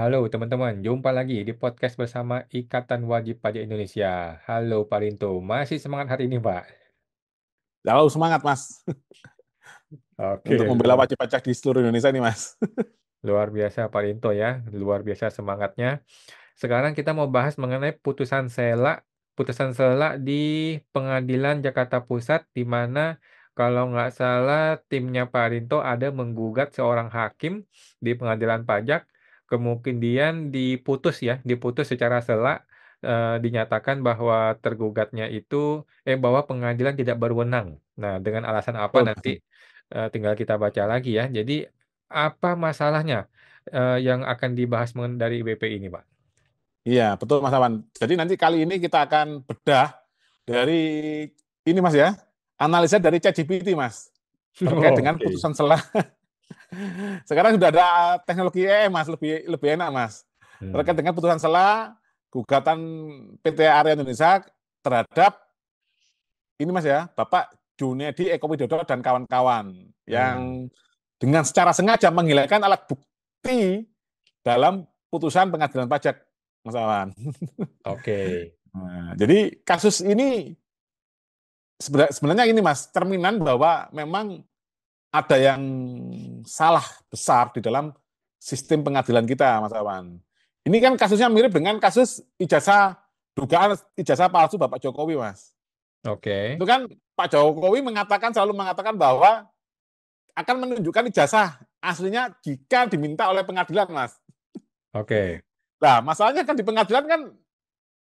Halo teman-teman, jumpa lagi di podcast bersama Ikatan Wajib Pajak Indonesia. Halo Pak Rinto, masih semangat hari ini Pak? Selalu semangat, Mas, untuk Oke, membela wajib pajak di seluruh Indonesia nih, Mas. luar biasa Pak Rinto ya, luar biasa semangatnya. Sekarang kita mau bahas mengenai putusan sela di Pengadilan Jakarta Pusat, di mana kalau nggak salah timnya Pak Rinto ada menggugat seorang hakim di Pengadilan Pajak, kemudian diputus secara sela, dinyatakan bahwa tergugatnya itu, bahwa pengadilan tidak berwenang. Nah, dengan alasan apa Betul, nanti Mas. tinggal kita baca lagi ya. Jadi apa masalahnya yang akan dibahas dari BP ini, Pak? Iya, betul, Mas Awan. Jadi nanti kali ini kita akan bedah dari ini, Mas ya, analisa dari ChatGPT, Mas, terkait dengan Oke. putusan selah. Sekarang sudah ada teknologi AI, Mas, lebih lebih enak, Mas. Terkait Hmm. dengan putusan selah gugatan PT Area Indonesia terhadap ini, Mas ya, Bapak Junedi Eko Widodo dan kawan-kawan Hmm. yang dengan secara sengaja menghilangkan alat bukti dalam putusan pengadilan pajak, Mas Awan. Oke. Nah, jadi kasus ini sebenarnya ini, Mas, cerminan bahwa memang ada yang salah besar di dalam sistem pengadilan kita, Mas Awan. Ini kan kasusnya mirip dengan kasus dugaan ijazah palsu Bapak Jokowi, Mas. Oke. Itu kan Pak Jokowi selalu mengatakan bahwa akan menunjukkan ijazah aslinya jika diminta oleh pengadilan, Mas. Oke. Nah, masalahnya kan di pengadilan kan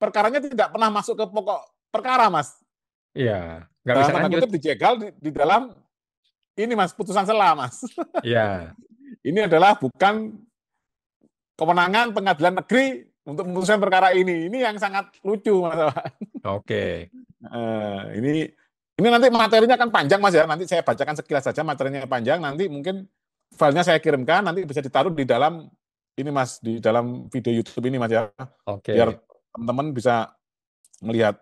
perkaranya tidak pernah masuk ke pokok perkara, Mas. Iya, nggak Dalam bisa tanda lanjut. kutip dijegal di dalam ini, Mas, putusan sela, Mas. Iya. Ini adalah bukan kewenangan pengadilan negeri untuk memutuskan perkara ini. Ini yang sangat lucu, Mas. Oke. Ini nanti materinya kan panjang, Mas ya. Nanti saya bacakan sekilas saja, materinya panjang. Nanti mungkin filenya saya kirimkan, nanti bisa ditaruh di dalam ini, Mas, di dalam video YouTube ini, Mas ya. Biar Oke. teman-teman bisa melihat.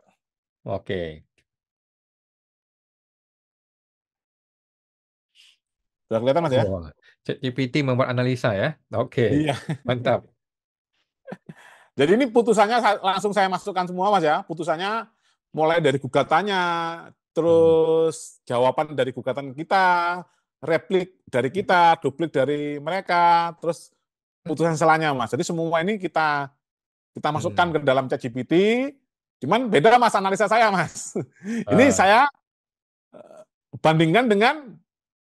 Oke. Sudah kelihatan, Mas ya? Wah, ChatGPT membuat analisa ya. Oke. Iya. Mantap. Jadi ini putusannya langsung saya masukkan semua, Mas ya. Putusannya mulai dari gugatannya, Hmm. terus jawaban dari gugatan kita, replik dari kita, duplik dari mereka, terus putusan selanya, Mas. Jadi semua ini kita masukkan Hmm. ke dalam ChatGPT. Cuman beda, Mas, analisa saya, Mas. Ini Ah, saya bandingkan dengan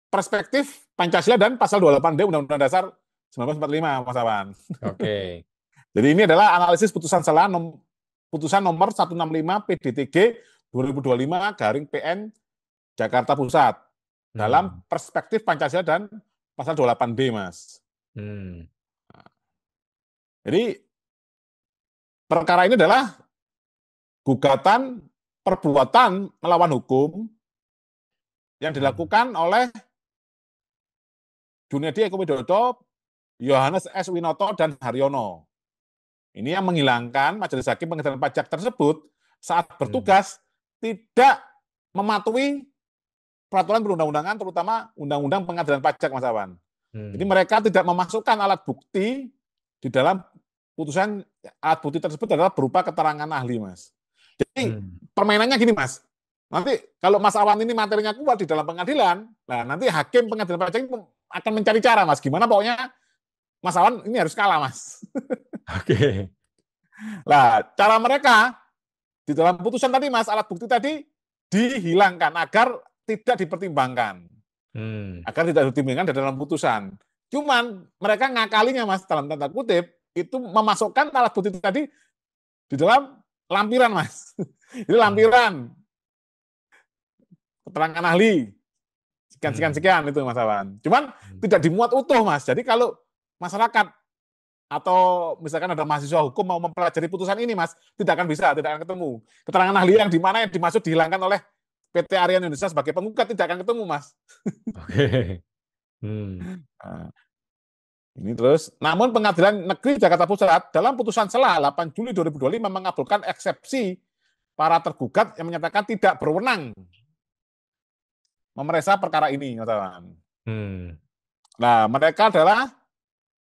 perspektif Pancasila dan pasal 28D Undang-Undang Dasar 1945, Mas Awan. oke. Jadi ini adalah analisis putusan nomor 165 PDTG 2025 PN Jakarta Pusat dalam Hmm. perspektif Pancasila dan pasal 28D, Mas. Hmm. Jadi perkara ini adalah gugatan perbuatan melawan hukum yang Hmm. dilakukan oleh Junedi Eko Widodo, Yohanes S. Winoto, dan Haryono. Ini yang menghilangkan majelis hakim pengadilan pajak tersebut saat Hmm. bertugas tidak mematuhi peraturan perundang-undangan, terutama Undang-Undang Pengadilan Pajak, Mas Awan. Jadi Hmm. mereka tidak memasukkan alat bukti di dalam putusan. Alat bukti tersebut adalah berupa keterangan ahli, Mas. Jadi Hmm. permainannya gini, Mas. Nanti kalau Mas Awan ini materinya kuat di dalam pengadilan, nah nanti hakim pengadilan pajak itu akan mencari cara, Mas. Gimana pokoknya Mas Awan ini harus kalah, Mas. Oke. Nah, cara mereka di dalam putusan tadi, Mas, alat bukti tadi dihilangkan agar tidak dipertimbangkan. Hmm. Agar tidak dipertimbangkan dalam putusan. Cuman mereka ngakalinya, Mas, dalam tanda kutip, itu memasukkan alat bukti tadi di dalam lampiran, Mas. Ini Hmm. lampiran keterangan ahli Hmm. sekian-sekian itu, Mas Awan. Cuman Hmm. tidak dimuat utuh, Mas. Jadi kalau masyarakat atau misalkan ada mahasiswa hukum mau mempelajari putusan ini, Mas, tidak akan ketemu. Keterangan ahli yang di mana yang dimaksud dihilangkan oleh PT Area Indonesia sebagai penggugat tidak akan ketemu, Mas. Oke. Hmm. Nah, ini terus, namun Pengadilan Negeri Jakarta Pusat dalam putusan sela 8 Juli 2025 mengabulkan eksepsi para tergugat yang menyatakan tidak berwenang memeriksa perkara ini. Hmm. Nah, mereka adalah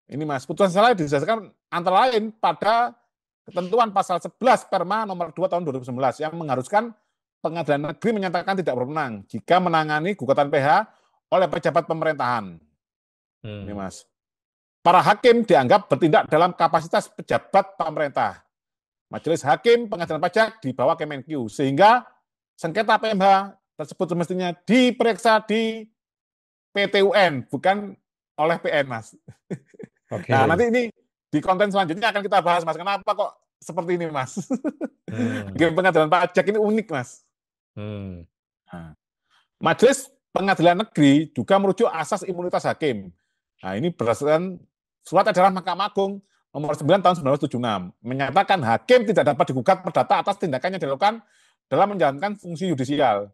Ini Mas, putusan salah didasarkan antara lain pada ketentuan pasal 11 Perma nomor 2 tahun 2019 yang mengharuskan pengadilan negeri menyatakan tidak berwenang jika menangani gugatan PH oleh pejabat pemerintahan. Ini Hmm. Mas. Para hakim dianggap bertindak dalam kapasitas pejabat pemerintah. Majelis Hakim Pengadilan Pajak di bawah Kemenkyu, sehingga sengketa PMH tersebut semestinya diperiksa di PT UN, bukan oleh PN, Mas. Nah, Oke. nanti ini di konten selanjutnya akan kita bahas, Mas. Kenapa kok seperti ini, Mas? Hmm. Hakim Pengadilan Pajak ini unik, Mas. Hmm. Nah, Majelis Pengadilan Negeri juga merujuk asas imunitas hakim. Nah, ini berdasarkan surat edaran Mahkamah Agung nomor 9 tahun 1976 menyatakan hakim tidak dapat digugat perdata atas tindakan yang dilakukan dalam menjalankan fungsi yudisial.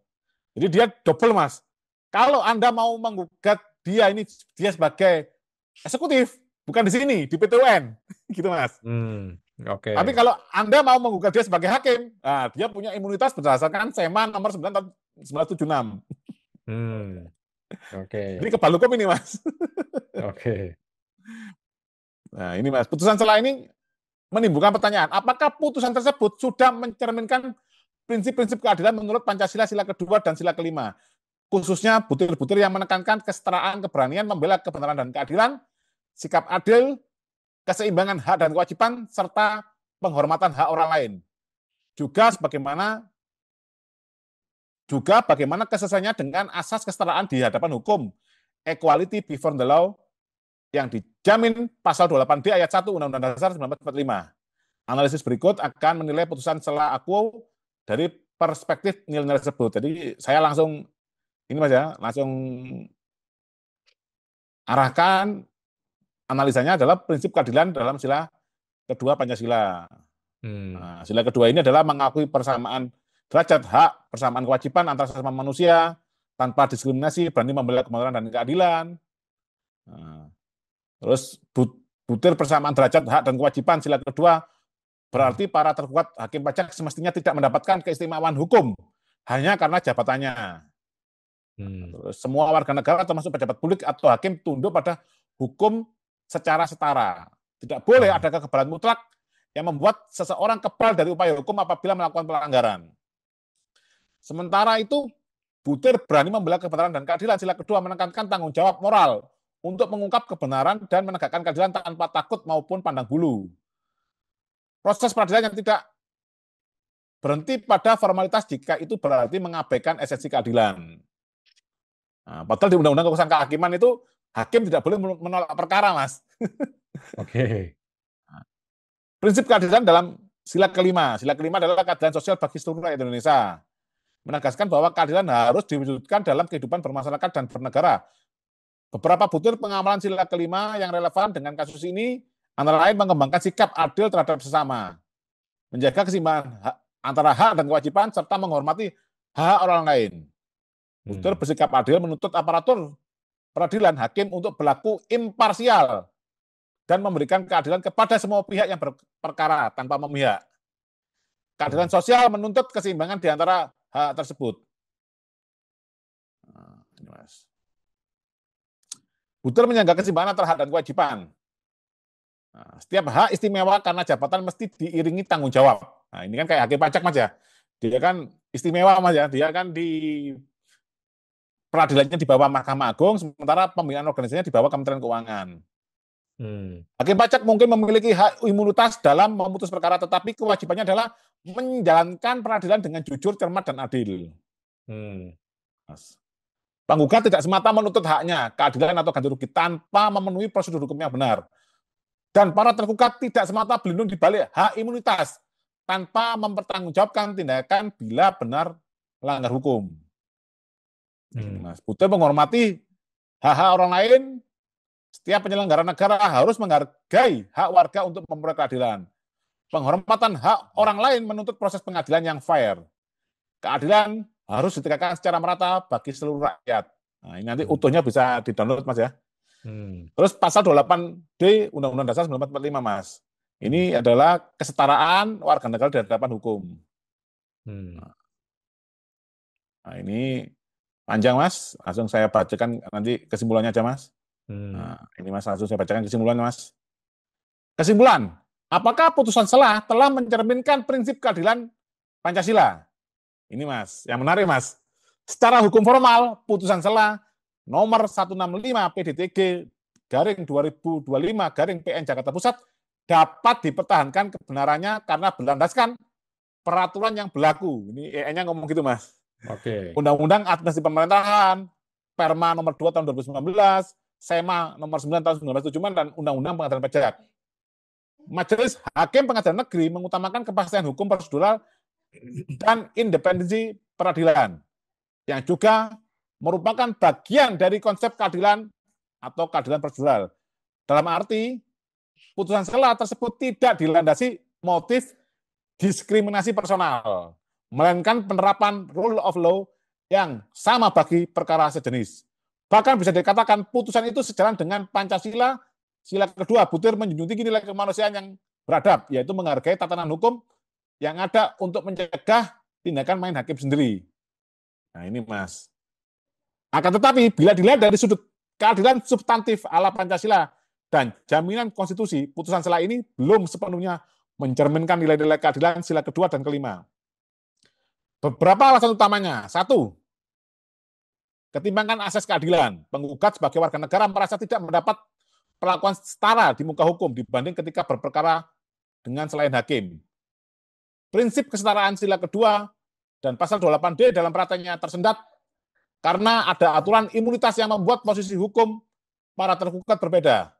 Jadi dia double, Mas. Kalau Anda mau menggugat dia sebagai eksekutif, bukan di sini, di PT UN. Gitu, Mas. Hmm. Tapi Oke. kalau Anda mau menggugat dia sebagai hakim, nah, dia punya imunitas berdasarkan SEMA nomor 9 tahun 1976. Hmm. Jadi Oke. kebal hukum ini, Mas. Oke. Nah, ini Mas, putusan selah ini menimbulkan pertanyaan, apakah putusan tersebut sudah mencerminkan prinsip-prinsip keadilan menurut Pancasila sila kedua dan sila kelima, khususnya butir-butir yang menekankan kesetaraan, keberanian, membela kebenaran dan keadilan, sikap adil, keseimbangan hak dan kewajiban, serta penghormatan hak orang lain. Juga bagaimana kesesuaiannya dengan asas kesetaraan di hadapan hukum, equality before the law, yang dijamin pasal 28D ayat 1 Undang-Undang Dasar 1945. Analisis berikut akan menilai putusan selah aku dari perspektif nilai-nilai tersebut. Jadi saya langsung ini Mas ya, langsung arahkan analisanya adalah prinsip keadilan dalam sila kedua Pancasila. Hmm. Nah, sila kedua ini adalah mengakui persamaan derajat hak, persamaan kewajiban antara sesama manusia tanpa diskriminasi, berani membela kebenaran dan keadilan. Nah, terus butir persamaan derajat hak dan kewajiban sila kedua Hmm. berarti para tergugat hakim pajak semestinya tidak mendapatkan keistimewaan hukum hanya karena jabatannya. Hmm. Terus semua warga negara termasuk pejabat publik atau hakim tunduk pada hukum secara setara. Tidak boleh Hmm. ada kekebalan mutlak yang membuat seseorang kebal dari upaya hukum apabila melakukan pelanggaran. Sementara itu, Butir berani membela kebenaran dan keadilan. Sila kedua menekankan tanggung jawab moral untuk mengungkap kebenaran dan menegakkan keadilan tanpa takut maupun pandang bulu. Proses peradilan yang tidak berhenti pada formalitas jika itu berarti mengabaikan esensi keadilan. Nah, padahal di Undang-Undang Kekuasaan Kehakiman itu hakim tidak boleh menolak perkara, Mas. Oke. Prinsip keadilan dalam sila kelima. Sila kelima adalah keadilan sosial bagi seluruh rakyat Indonesia. Menegaskan bahwa keadilan harus diwujudkan dalam kehidupan bermasyarakat dan bernegara. Beberapa butir pengamalan sila kelima yang relevan dengan kasus ini antara lain mengembangkan sikap adil terhadap sesama, menjaga keseimbangan antara hak dan kewajiban, serta menghormati hak orang lain. Butir Hmm. bersikap adil menuntut aparatur peradilan hakim untuk berlaku imparsial dan memberikan keadilan kepada semua pihak yang berperkara tanpa memihak. Hmm. Keadilan sosial menuntut keseimbangan di antara hak tersebut. Nah, ini Mas. Butir menjaga keseimbangan antara hak dan kewajiban. Nah, setiap hak istimewa karena jabatan mesti diiringi tanggung jawab. Nah, ini kan kayak hakim pajak Mas ya. Dia kan istimewa Mas ya. Dia kan di peradilannya di bawah Mahkamah Agung, sementara pembinaan organisasinya di bawah Kementerian Keuangan. Hmm. Hakim pajak mungkin memiliki hak imunitas dalam memutus perkara, tetapi kewajibannya adalah menjalankan peradilan dengan jujur, cermat, dan adil. Hmm. Penggugat tidak semata menuntut haknya, keadilan atau ganti rugi tanpa memenuhi prosedur hukum yang benar. Dan para tergugat tidak semata berlindung di balik hak imunitas tanpa mempertanggungjawabkan tindakan bila benar melanggar hukum. Ini Hmm. Mas, Butir menghormati hak-hak orang lain. Setiap penyelenggara negara harus menghargai hak warga untuk memperoleh keadilan. Penghormatan hak orang lain menuntut proses pengadilan yang fair. Keadilan harus ditegakkan secara merata bagi seluruh rakyat. Nah, ini nanti Hmm. utuhnya bisa di-download, Mas ya. Hmm. Terus pasal 28D Undang-Undang Dasar 1945, Mas. Hmm. Ini adalah kesetaraan warga negara di hadapan hukum. Hmm. Nah, ini panjang, Mas. Langsung saya bacakan nanti kesimpulannya aja, Mas. Hmm. Nah, ini Mas langsung saya bacakan kesimpulan Mas. Kesimpulan, apakah putusan selah telah mencerminkan prinsip keadilan Pancasila? Ini Mas, yang menarik Mas. Secara hukum formal, putusan selah nomor 165 PDTG garing 2025 garing PN Jakarta Pusat dapat dipertahankan kebenarannya karena berlandaskan peraturan yang berlaku. Ini EN-nya ngomong gitu Mas. Oke. Undang-Undang Administrasi Pemerintahan, Perma nomor 2 tahun 2019, SEMA nomor 9 tahun 1975, dan Undang-Undang Pengadilan Pajak. Majelis Hakim Pengadilan Negeri mengutamakan kepastian hukum prosedural dan independensi peradilan, yang juga merupakan bagian dari konsep keadilan atau keadilan prosedural. Dalam arti, putusan sela tersebut tidak dilandasi motif diskriminasi personal, melainkan penerapan rule of law yang sama bagi perkara sejenis. Bahkan bisa dikatakan putusan itu sejalan dengan Pancasila, sila kedua, butir menjunjung tinggi nilai kemanusiaan yang beradab, yaitu menghargai tatanan hukum yang ada untuk mencegah tindakan main hakim sendiri. Nah ini Mas. Akan tetapi bila dilihat dari sudut keadilan substantif ala Pancasila dan jaminan konstitusi, putusan sela ini belum sepenuhnya mencerminkan nilai-nilai keadilan sila kedua dan kelima. Beberapa alasan utamanya. Satu, ketimpangan akses keadilan. Penggugat sebagai warga negara merasa tidak mendapat perlakuan setara di muka hukum dibanding ketika berperkara dengan selain hakim. Prinsip kesetaraan sila kedua dan pasal 28D dalam prakteknya tersendat karena ada aturan imunitas yang membuat posisi hukum para tergugat berbeda.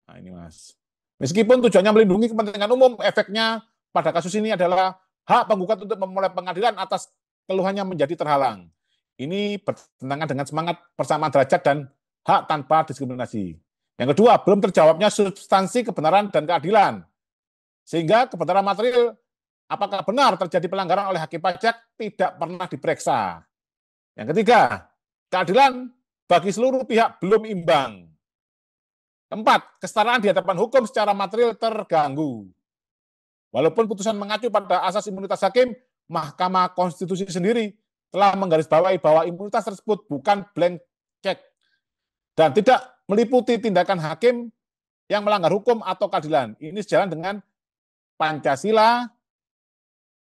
Nah ini Mas. Meskipun tujuannya melindungi kepentingan umum, efeknya pada kasus ini adalah hak penggugat untuk memulai pengadilan atas keluhannya menjadi terhalang. Ini bertentangan dengan semangat persamaan derajat dan hak tanpa diskriminasi. Yang kedua, belum terjawabnya substansi kebenaran dan keadilan. Sehingga kebenaran material apakah benar terjadi pelanggaran oleh hakim pajak tidak pernah diperiksa. Yang ketiga, keadilan bagi seluruh pihak belum imbang. Keempat, kesetaraan di hadapan hukum secara material terganggu. Walaupun putusan mengacu pada asas imunitas hakim, Mahkamah Konstitusi sendiri telah menggarisbawahi bahwa imunitas tersebut bukan blank check dan tidak meliputi tindakan hakim yang melanggar hukum atau keadilan. Ini sejalan dengan Pancasila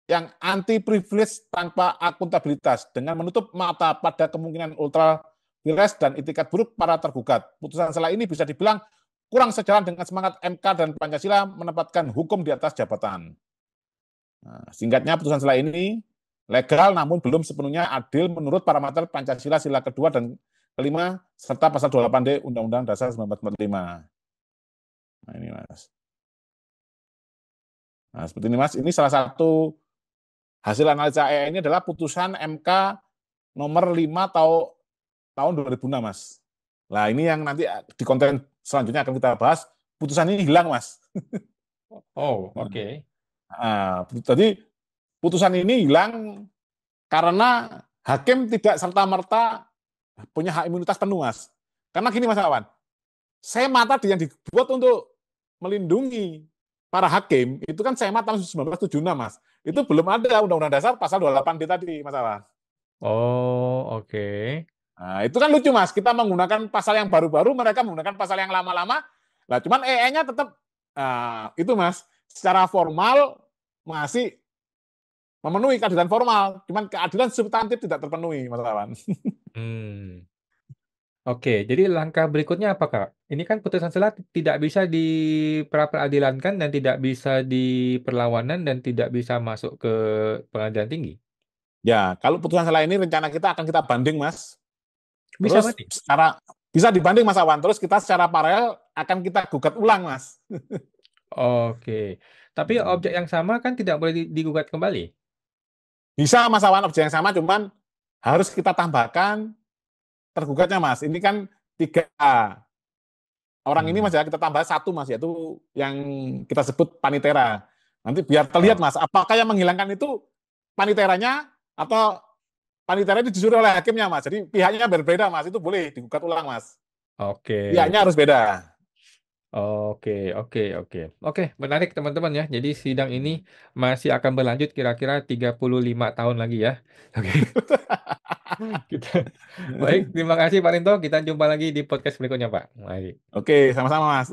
yang anti privilege tanpa akuntabilitas dengan menutup mata pada kemungkinan ultra vires dan itikat buruk para tergugat. Putusan sela ini bisa dibilang kurang sejalan dengan semangat MK dan Pancasila menempatkan hukum di atas jabatan. Nah, singkatnya, putusan sela ini legal namun belum sepenuhnya adil menurut parameter Pancasila sila kedua dan kelima serta pasal 28D Undang-Undang Dasar 1945. Nah ini Mas. Nah seperti ini Mas, ini salah satu hasil analisa AI ini adalah putusan MK nomor 5 tahun 2006 Mas. Nah ini yang nanti di konten selanjutnya akan kita bahas. Putusan ini hilang Mas. Oh, oke. Nah, jadi putusan ini hilang karena hakim tidak serta-merta punya hak imunitas penuh Mas. Karena gini Mas Awan, SEMA tadi yang dibuat untuk melindungi para hakim itu kan SEMA tahun 1976 Mas. Itu belum ada Undang-Undang Dasar pasal 28D tadi Mas Awan. Oh, oke. Nah, itu kan lucu Mas, kita menggunakan pasal yang baru-baru, mereka menggunakan pasal yang lama-lama. Nah, cuman EE-nya tetap itu Mas, secara formal masih memenuhi keadilan formal, cuman keadilan substantif tidak terpenuhi Mas Awan. Hmm. Oke, jadi langkah berikutnya apa, Kak? Ini kan putusan sela tidak bisa diperadilankan dan tidak bisa diperlawanan dan tidak bisa masuk ke pengadilan tinggi. Ya, kalau putusan sela ini rencana kita akan kita banding Mas. Bisa Terus banding. secara bisa dibanding Mas Awan, terus kita secara paralel akan kita gugat ulang Mas. Oke. Tapi objek yang sama kan tidak boleh digugat kembali. Bisa Mas Awan objek yang sama, cuman harus kita tambahkan tergugatnya Mas. Ini kan 3 orang ini Hmm. Mas ya, kita tambah 1 Mas, yaitu yang kita sebut panitera. Nanti biar terlihat Oh, Mas, apakah yang menghilangkan itu paniteranya atau panitera itu disuruh oleh hakimnya Mas. Jadi pihaknya berbeda Mas, itu boleh digugat ulang Mas. oke. Pihaknya harus beda. Oke, oke, oke. Oke, menarik teman-teman ya. Jadi sidang ini masih akan berlanjut kira-kira 35 tahun lagi ya. Oke. Kita baik, terima kasih Pak Rinto. Kita jumpa lagi di podcast berikutnya, Pak. Mari. Oke, sama-sama Mas.